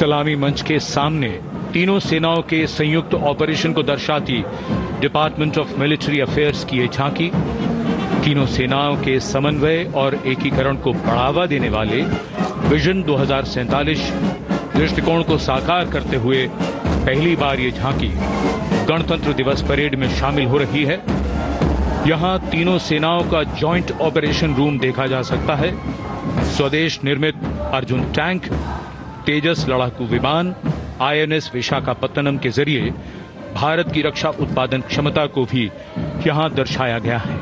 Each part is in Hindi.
सलामी मंच के सामने तीनों सेनाओं के संयुक्त ऑपरेशन को दर्शाती डिपार्टमेंट ऑफ मिलिट्री अफेयर्स की ये झांकी तीनों सेनाओं के समन्वय और एकीकरण को बढ़ावा देने वाले विजन 2047 दृष्टिकोण को साकार करते हुए पहली बार ये झांकी गणतंत्र दिवस परेड में शामिल हो रही है। यहां तीनों सेनाओं का जॉइंट ऑपरेशन रूम देखा जा सकता है। स्वदेश निर्मित अर्जुन टैंक, तेजस लड़ाकू विमान, INS विशाखापत्तनम के जरिए भारत की रक्षा उत्पादन क्षमता को भी यहां दर्शाया गया है।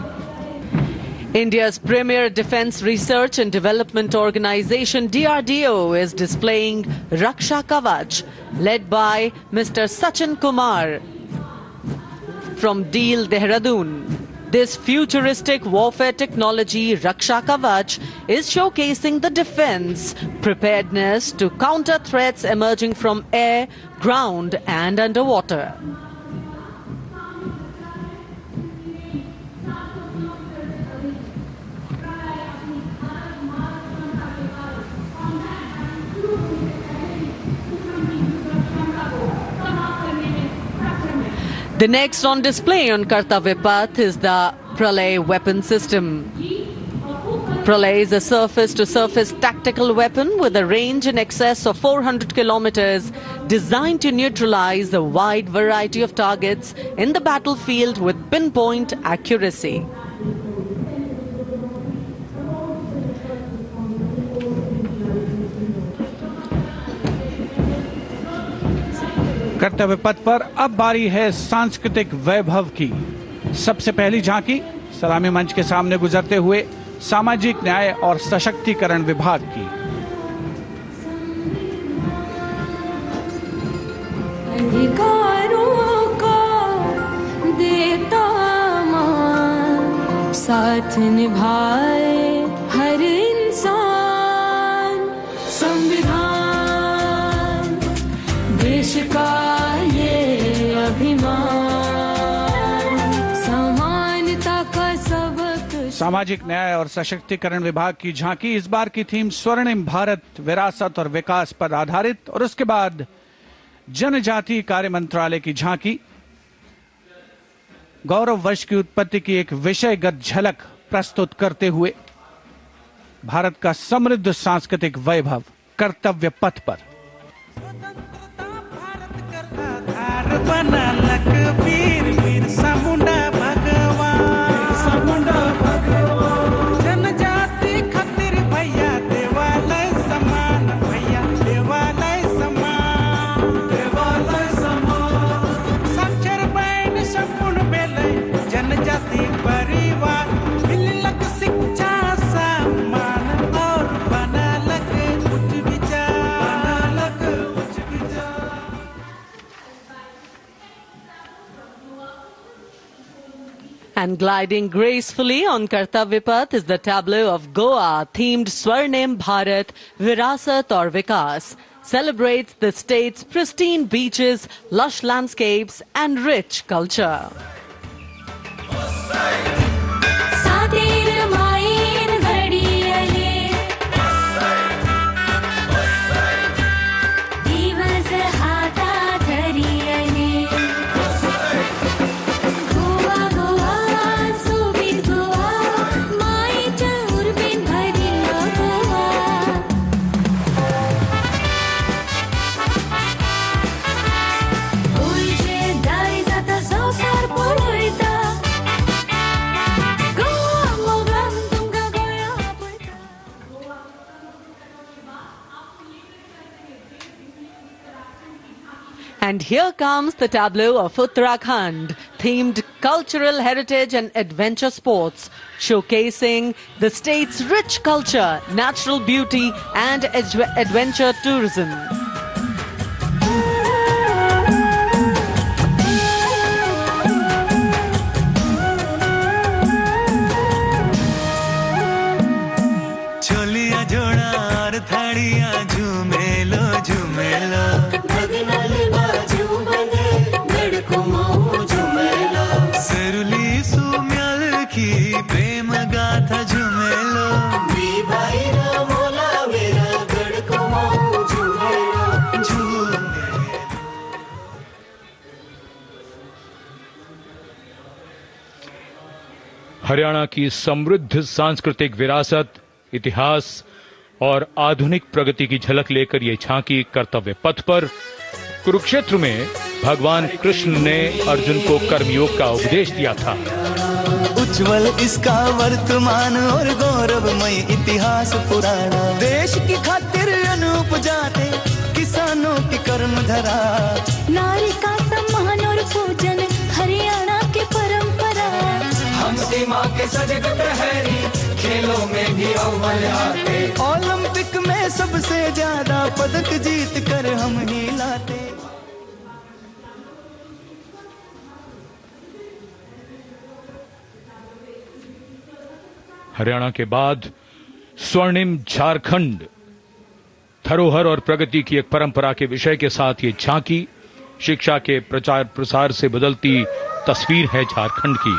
India's premier defense research and development organization DRDO is displaying Raksha Kavach, led by Mr. Sachin Kumar from Deel, Dehradun. This futuristic warfare technology, Raksha Kavach, is showcasing the defense preparedness to counter threats emerging from air, ground and underwater. The next on display on Kartavya Path is the Pralay weapon system. Pralay is a surface-to-surface tactical weapon with a range in excess of 400 kilometers, designed to neutralize a wide variety of targets in the battlefield with pinpoint accuracy. कर्तव्य पथ पर अब बारी है सांस्कृतिक वैभव की। सबसे पहली झांकी सलामी मंच के सामने गुजरते हुए सामाजिक न्याय और सशक्तिकरण विभाग की। अधिकारों का देता मान, साथ निभाए हर इंसान। संविधान देश का ये अभिमान, समानता का सबक। सामाजिक न्याय और सशक्तिकरण विभाग की झांकी इस बार की थीम स्वर्णिम भारत, विरासत और विकास पर आधारित, और उसके बाद जनजातीय कार्य मंत्रालय की झांकी गौरव वर्ष की उत्पत्ति की एक विषयगत झलक प्रस्तुत करते हुए भारत का समृद्ध सांस्कृतिक वैभव कर्तव्य पथ पर। जनजाति खातिर भैया देवालय समान, भैया देवालय समान, देवालय समान। साक्षर बहन संपूर्ण बेले जनजाति परिवार, मिललक शिक्षा समान और बनलक उच्च विचार, बनलक उच्च विचार। And gliding gracefully on Kartavya Path is the tableau of Goa, themed Swarnim Bharat, Virasat aur Vikas. Celebrates the state's pristine beaches, lush landscapes and rich culture. And here comes the tableau of Uttarakhand, themed cultural heritage and adventure sports, showcasing the state's rich culture, natural beauty and adventure tourism. Chholiya जोड़ा और थाड़िया झूमेलो झूमेलो, सरुली सुम्याल की प्रेम गाथा झूमेलो, झूमेलो हरियाणा की समृद्ध सांस्कृतिक विरासत, इतिहास और आधुनिक प्रगति की झलक लेकर ये झांकी कर्तव्य पथ पर कुरुक्षेत्र में भगवान कृष्ण ने अर्जुन को कर्मयोग का उपदेश दिया था। उज्जवल इसका वर्तमान और गौरवमय इतिहास पुराना, देश की खातिर अनूप जाते किसानों की कर्म धरा, नारी का सम्मान और पूजन हरियाणा की परंपरा। हम सीमा के सजग प्रहरी, खेलों में भी अव्वल आते, ओलंपिक में सबसे ज्यादा पदक जीत कर हम ही लाते। हरियाणा के बाद स्वर्णिम झारखंड, धरोहर और प्रगति की एक परंपरा के विषय के साथ ये झांकी शिक्षा के प्रचार प्रसार से बदलती तस्वीर है झारखंड की।